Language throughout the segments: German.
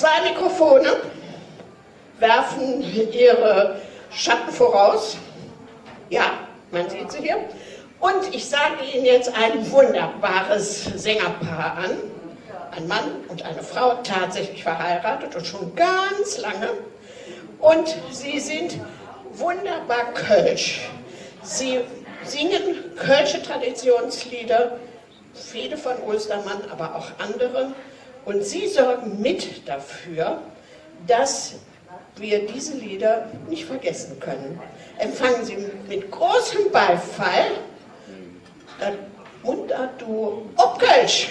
2 Mikrofone werfen ihre Schatten voraus. Ja, man sieht sie hier. Und ich sage Ihnen jetzt ein wunderbares Sängerpaar an. Ein Mann und eine Frau, tatsächlich verheiratet und schon ganz lange. Und sie sind wunderbar Kölsch. Sie singen kölsche Traditionslieder, viele von Ostermann, aber auch andere. Und sie sorgen mit dafür, dass wir diese Lieder nicht vergessen können. Empfangen Sie mit großem Beifall das Mundartduo opKölsch.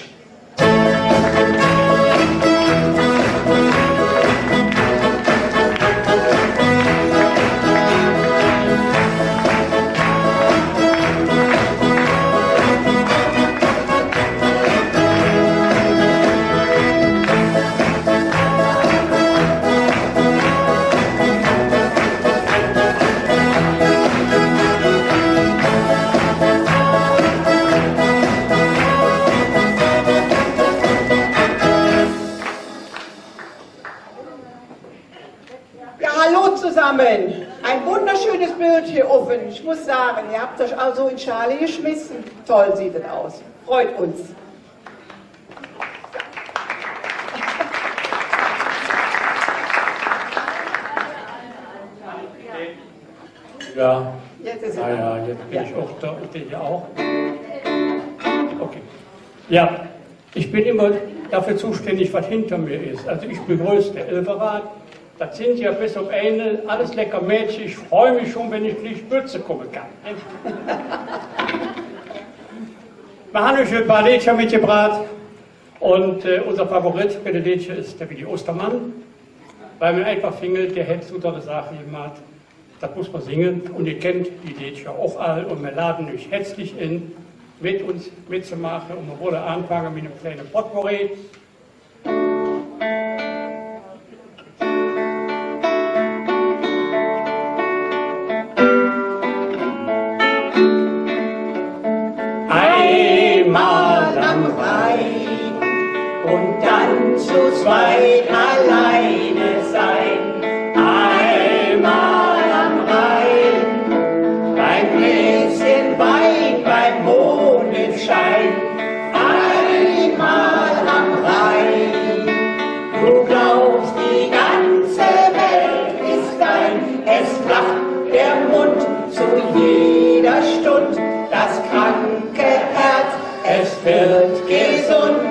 Ein wunderschönes Bild hier offen. Ich muss sagen, ihr habt euch also in Schale geschmissen. Toll sieht es aus. Freut uns. Ja, jetzt ist jetzt bin ich auch da und der hier auch. Okay. Ja, ich bin immer dafür zuständig, was hinter mir ist. Also ich begrüße der Elferrat. Das sind ja bis um eine, alles lecker Mädchen. Ich freue mich schon, wenn ich nicht Mütze kommen kann. Wir haben euch ein paar Liedchen mitgebracht. Und unser Favorit bei den Liedchen ist der Willi Ostermann. Weil man einfach findet, der hätte so tolle Sachen gemacht. Das muss man singen. Und ihr kennt die Liedchen auch alle. Und wir laden euch herzlich in, mit uns mitzumachen. Und wir wollen anfangen mit einem kleinen Potpourri. Zu zweit alleine sein, einmal am Rhein, beim Gläschen Wein, beim Mondenschein, einmal am Rhein. Du glaubst, die ganze Welt ist dein, es flacht der Mund zu jeder Stund, das kranke Herz, es wird gesund.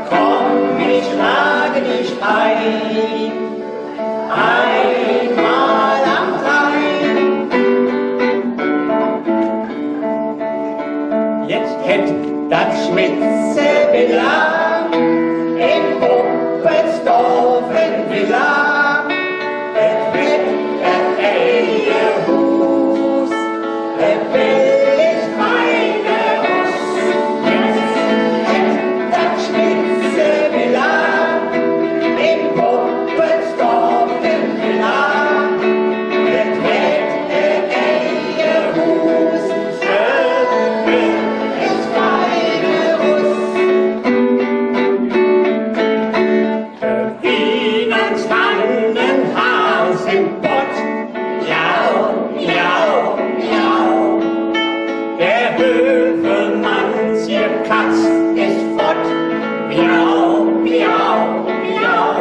Komm, ich lade dich ein, einmal am Rhein. Jetzt hätt das Schmitzevilla in Puppelsdorf in Villa, et wird Ehehus, et will ich meine Hus. Jetzt hätt das Schmitzevilla in Puppelsdorf in Villa, et wird Ehehus, et will ich meine Hus. Wien ans Tannenhaus im Pott, miau, miau, miau. Der Höfelmanns ihr Katz ist fort, miau, miau, miau.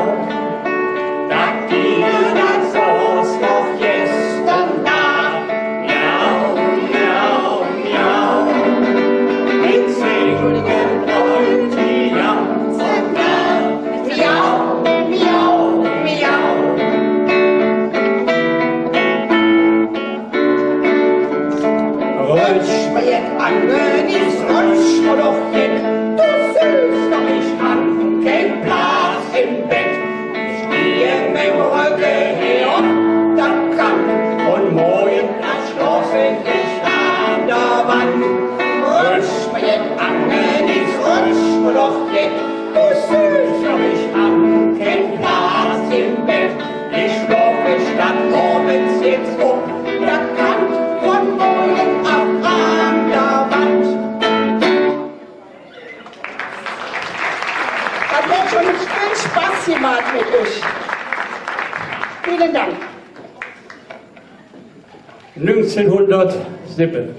Da ging das Haus noch gestern da, miau, miau, miau. Mit singen wollt die ganze Nacht, miau, miau, miau. Rutsch mir jetzt an, ich rutsch mir doch hin, du süß doch nicht an, kein Platz im Bett. Ich stehe mit dem Rücken her auf der Kant und morgen erschlossen ich an der Wand. Rutsch mir jetzt an, ich rutsch mir doch hin, du süß doch nicht an, kein Platz im Bett. Ich schlafe statt morgens jetzt auf der Kant und morgen ab an der Wand. Das hat schon einen Spaß gemacht mit euch. 1907.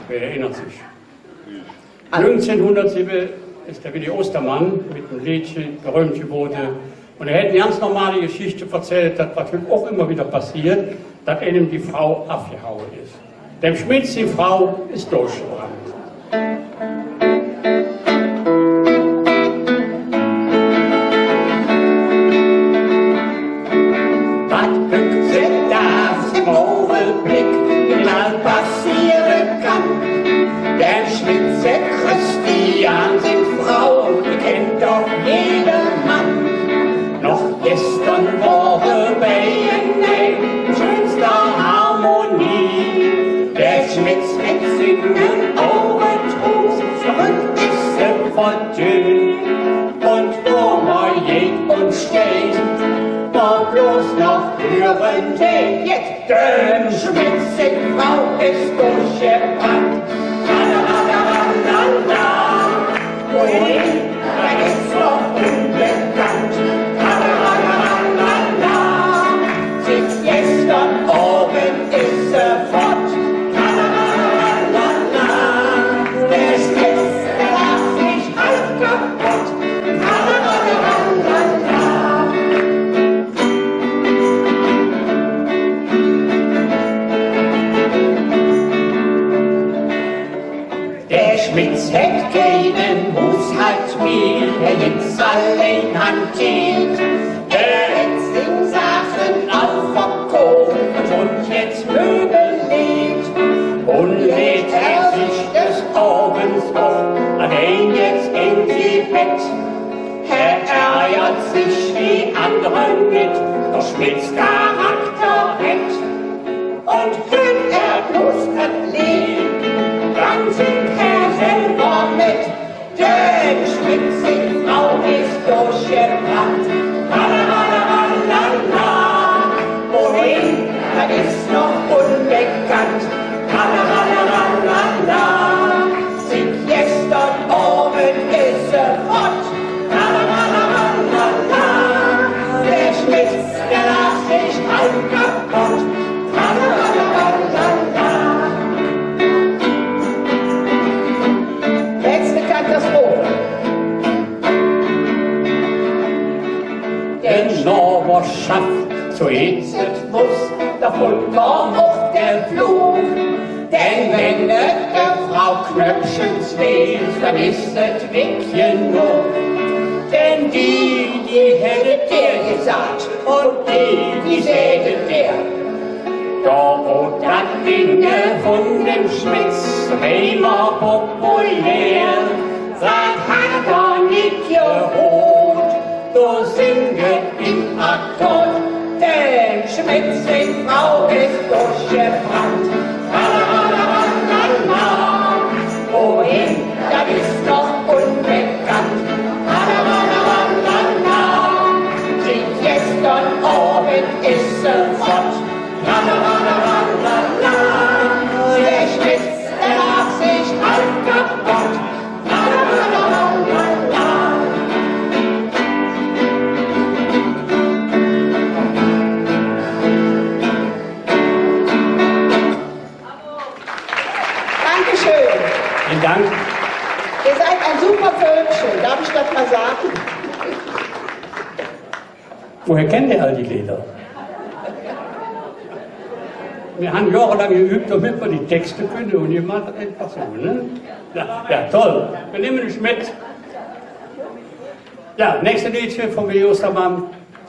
Wer erinnert sich? 1907 ist der Willi Ostermann mit dem Liedchen berühmt geworden. Und er hat eine ganz normale Geschichte erzählt, das was auch immer wieder passiert, dass einem die Frau abgehauen ist. Dem Schmitz, die Frau, ist durchgebrannt. Was büchse das im Augenblick mal passieren kann? Der Schmitze Christian sind Frauen, kennt doch jeder Mann. Noch gestern Woche bei ihnen schönster Harmonie. Der Schmitz mit singen Augentrug, verrückt ist er von dünn. Und wo man geht und steht, man bloß noch hören den. Jetzt den Schmitz in Frau ist durchgebrannt. Wohin, da ist noch unbekannt. Seit gestern Abend ist er fort. Der Schmitz, der macht sich halb kaputt. Der Schmitz hat keinen Haushalt mehr, der jetzt allein hantiert. Er hat Singsachen aufverkauft und jetzt Möbel legt. Und lädt er sich des Abends auf, allein jetzt in die Bett. Er ärgert sich die anderen mit, doch Schmitz Charakter hat. Und wenn er Lust hat, lebt, dann singt er selber mit. Denn Schmitz in Frau ist durchgebrannt. Wohin, das ist noch unbekannt. Seit gestern Abend ist er fort. Der Schmitz, der lacht sich halb kaputt. Letzte Katastrophe. Den Norbert schafft, so jetzt muss der Vulkan auf der Flug. Denn wenn der Frau Knöpfchens fehlt, dann ist es weg genug. Denn die hätte der gesagt und die säte der. Da wo das Dinge von dem Schmitz immer populär, sagt hat er nicht geholt, du singet im Akkord. Denn Schmitz in Frau ist durchgebrannt. Wohin, das ist noch unbekannt. Seit gestern Abend ist er fort. Der Schmitz, der macht sich halb kaputt. Vielen Dank. Ihr seid ein super Völkchen, darf ich das mal sagen? Woher kennt ihr all die Lieder? Wir haben jahrelang geübt, damit wir die Texte können und ihr macht das einfach so, ne? Ja, toll. Wir nehmen es mit. Ja, nächste Liedchen von Willi Ostermann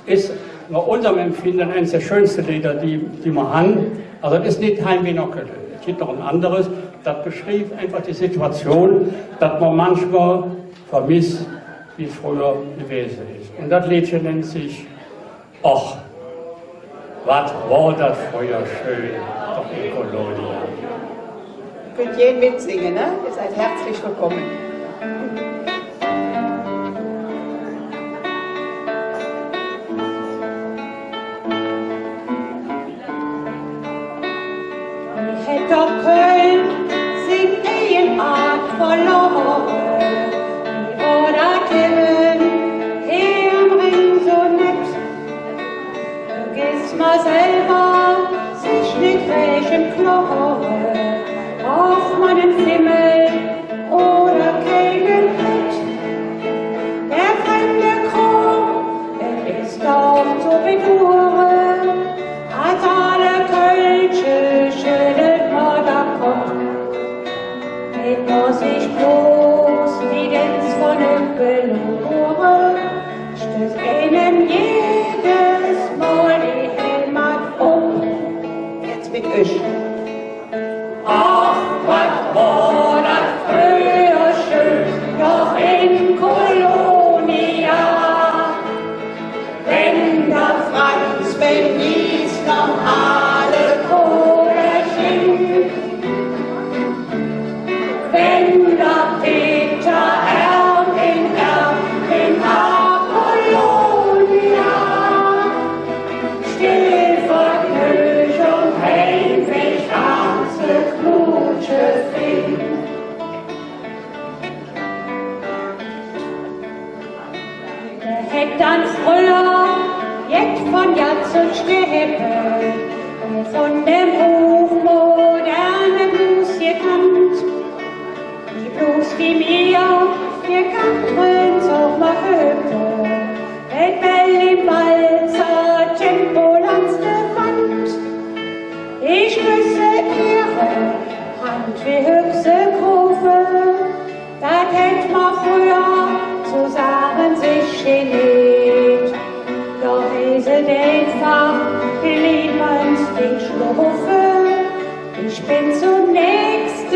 ist nach unserem Empfinden eines der schönsten Lieder, die wir haben. Also das ist nicht Heimweh nach Köln. Es gibt noch ein anderes, das beschrieb einfach die Situation, dass man manchmal vermisst, wie es früher gewesen ist. Und das Liedchen nennt sich Och, was war das früher schön, doch in Kolonia. Könnt jeden mitsingen, ne? Ihr seid herzlich willkommen. Doch Köln singt Art verloren, oder Köln, hier am Ring so nett. Vergiss mal selber, sich welchem Knoche, auf meinen Himmel oder Kegelbrett. Der fremde Chor, er ist auch so beduren, als alle Kölsche schüttelt man der Kopf. Geht muss ich bloß wie Gens von Üppelure, stößt einem jedes Mal die Heimat um. Jetzt mit euch. Ach, was war das früher schön, noch in Kolonia. Wenn der Franz Benitz noch alle Kohlchen, wenn der Peter in Apollonia, still vergnügt und heimweg ganze Knutsche fing. Der hätt dann früher jetzt von Jatz und Steppe und von dem hochmodernen Blues gekannt. Die Blues, die mir gekannt auch mal hörte, wenn Bell im Walzer Tempolanze fand. Ich küsse ihre Hand wie höchste Grufe, das hätt man früher zusammen sich geniert. Doch ist es einfach Lebensding Schlufe. Ich bin zunächst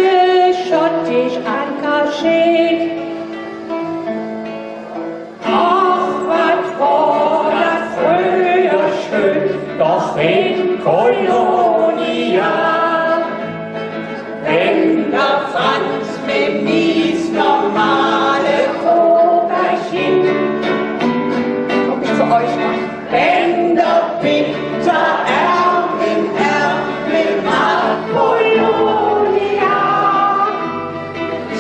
schottisch engagiert. Ach, was war das früher schön, doch in Kolonia. Wenn der Franz mit Mies normale Koberchen, Komm ich zu euch mal. wenn der Peter mit Apollonia,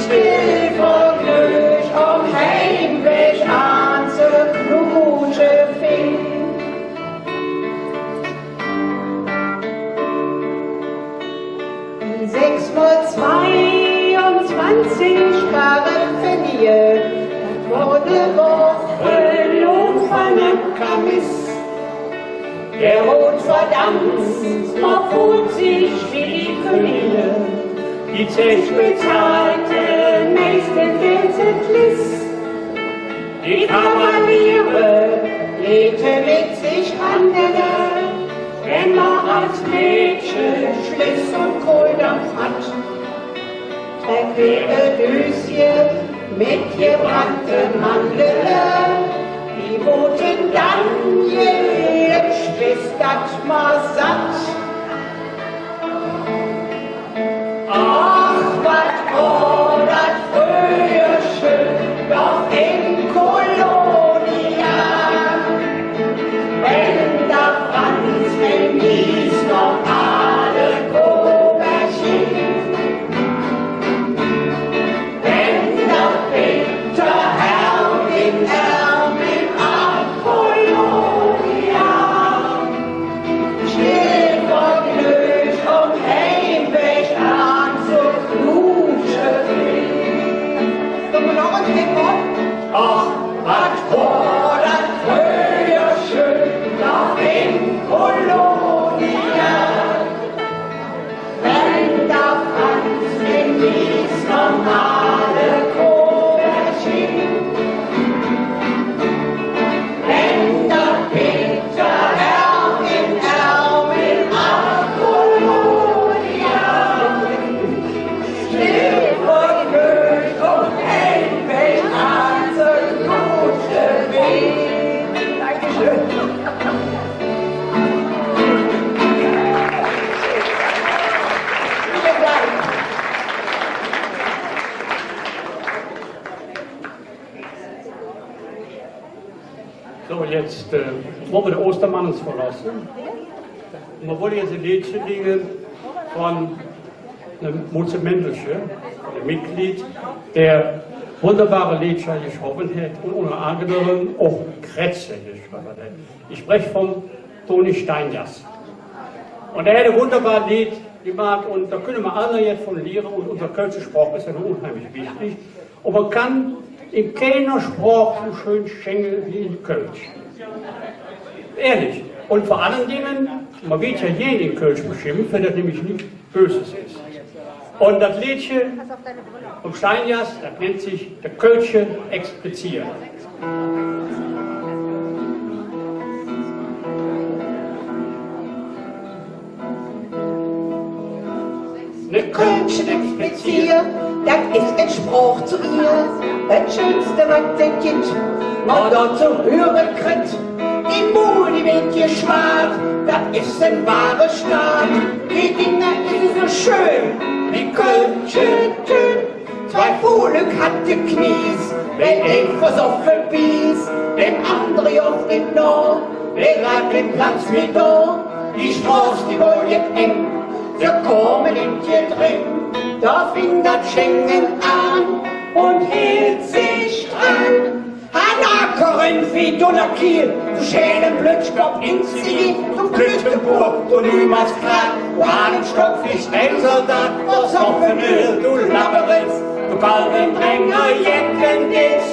still vergnügt Heimweg an zur Knutsche fing. Die 6 mal 22 waren Pfennige, das wurde Woche Lohn von einem Kamis. Der Rot verdammt, man fühlt sich wie die Könige, die Zech bezahlte meistens Gänzekliss. Die Kavaliere lebte mit sich andere, wenn man als Mädchen Schliss und Kohldampf hat. Dreckige Döschen mit gebrannten Mandeln, die boten dann jedes bis dat mal satt. Ach, was war das früher schön, doch in Kolonia. Wenn der Franz Benitz noch alle Koberchen, wenn der Peter in Apollonia, still vergnügt Heimweg an zur Knutsche fing. Kommen wir noch ein Thema? Ach, was war das früher schön, noch in Kolonia. Wenn der Franz Benitz normale Koberchen, wenn der Peter in Apollonia, still vergnügt Heimweg an zur Knutsche fing. Dankeschön. Vielen Dank. So, jetzt wollen wir den Ostermann uns verlassen. Und wir wollen jetzt ein Liedchen singen von einem Muuzemändelcher, einem Mitglied, der wunderbare Lieder geschrieben hat und unter anderem auch Kretze geschrieben hat. Ich spreche von Toni Steinjas. Und er hat ein wunderbares Lied gemacht und da können wir alle jetzt von lernen und unser kölscher Sprache ist ja noch unheimlich wichtig. Und man kann in keiner Sprache so schön schenken wie in Kölsch. Ehrlich. Und vor allen Dingen, man wird ja jeden in Kölsch beschimpfen, wenn das nämlich nichts Böses ist. Und das Liedchen vom Steinjas, das nennt sich der Kölsche Explizier. Ne Kölsche Explizier, das ist ein Spruch zu ihr, das Schönste, was der Kind noch dort zu hören kriegt. Die Mudi wird hier schwarz, das ist ein wahrer Staat. Die Dinger ist so schön, wie Kölsche Tön. Zwei Volk hatte Knies, wenn ein versoffen bies, dem andere auf den Nord, wer hat den Platz mit da? Die Straße, die wollen jetzt eng, sie kommen in hier drin, da fing das Schengen an und hielt sich dran. Hanakerin wie Donnerkiel, du schälen Blödskopf in Sie, du Blütenburg, du niemals grad, du Hahnenstock, wie Schnellsoldat, was hoffen will, du Labyrinth, du Galgendränger, Jeckenditz.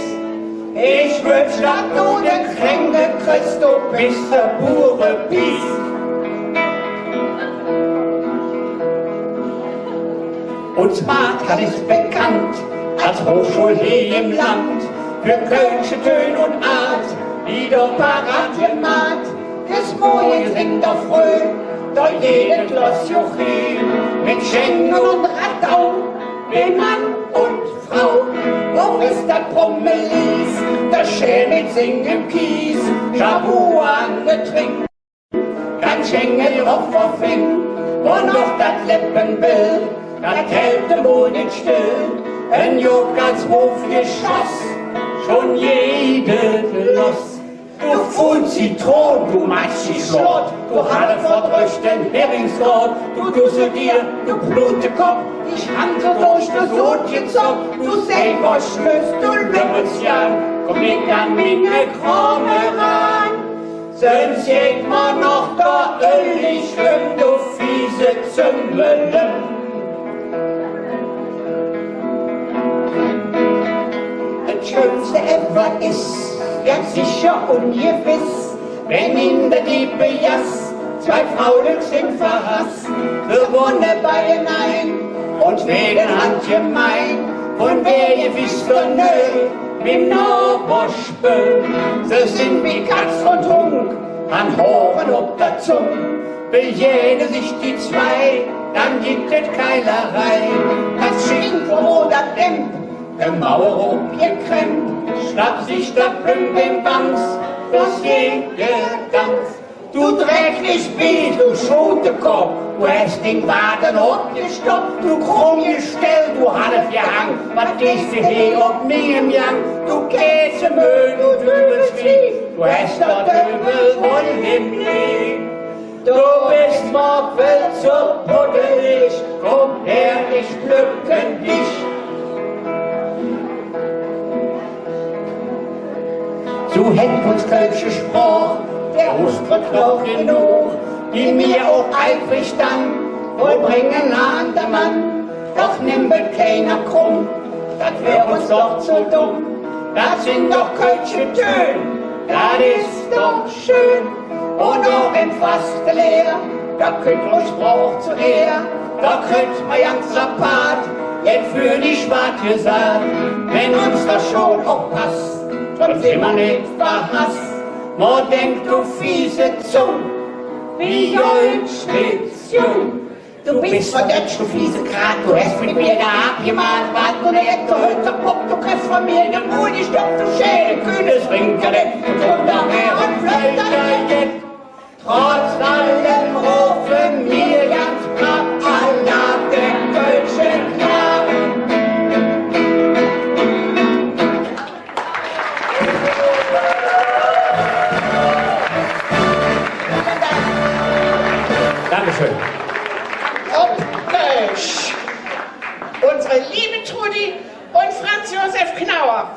Ich wünsch, dass du den Kränge kriegst, du bist der pure Biest. Und Smartcard ist bekannt als Hochschule hier im Land. Für Kölsche Tön und Art, wieder parat gemacht. Das Moje singt auf früh, da jede Klasse Jochie. Mit Schengen und Radau, wie Mann und Frau. Wo ist das Brummelis, das Schäl mit Sing im Kies. Jabu angetrinkt, ganz Schengen drauf verfing. Und noch das Leppenbild, das hält den Boden still. Ein Jokershof geschoss, schon jede los. Du Fuhl Zitron, du Matschi-Schlot, du Halle verdröchten Heringsrot, du Dusse dir, du Blutekopf, ich Hanse durch das Sod gezockt, du Säberschlöss, du Lümmelsjan, komm nicht an meine Krone ran. Sonst geht man noch da öllig schön, du fiese Zümbelen. Das Schönste ever ist, ganz sicher und gewiss, wenn in der Diebe Jass zwei Fraulen sind verhasst, gewonnen beieinander und wegen Hand gemein, von wer ihr wisst von nö, mit Nachbarspül. Sie sind wie Katz und Hund, an Horen ob der Zung, bejene sich die zwei, dann gibt es Keilerei. Das Schinken oder Dämp, der Mauer umgekremmt, schnapp sich der Plüm den Banks, das Jägerdampf. Du dreckig Bild, du Schotekopf, du hast den Wagen abgestoppt, du Krummgestell, du Halbjahang, was gehst du hier ob mir im Jang, du Käsemüll, du Dübelsvieh, du hast der Dübel wohl im Lee. Du bist Mopfel so buddelig, komm her, ich pflücken dich. So hätt uns Kölsche Spruch, der Austritt noch genug, die mir auch eifrig dann vollbringen an der Mann. Doch nimmt keiner krumm, das wär uns doch zu dumm, das sind doch Kölsche Tön, das ist doch schön. Und auch im Faste leer, da könnt uns Spruch zu Ehr, da könnt man ganz apart, jetzt für die Schwarze sagen, wenn uns das schon auch passt. Und sind wir nicht verhasst, man denkt, du fiese Zung, wie Jölsch mit Jung. Du bist verdätscht, du fiese Grat, du hast mit mir da abgemalt, wart du ne Ecke, Hölzer, Pop, du kriegst von mir den Mut, ich stopp, du Schäle, kühnes Rinkerle, du komm daher und flötter jetzt. Trotz allem rufen mir ganz brav, Allah, der Kölsche Knaben. Dankeschön. opKölsch. Unsere liebe Trudi und Franz Josef Knauer.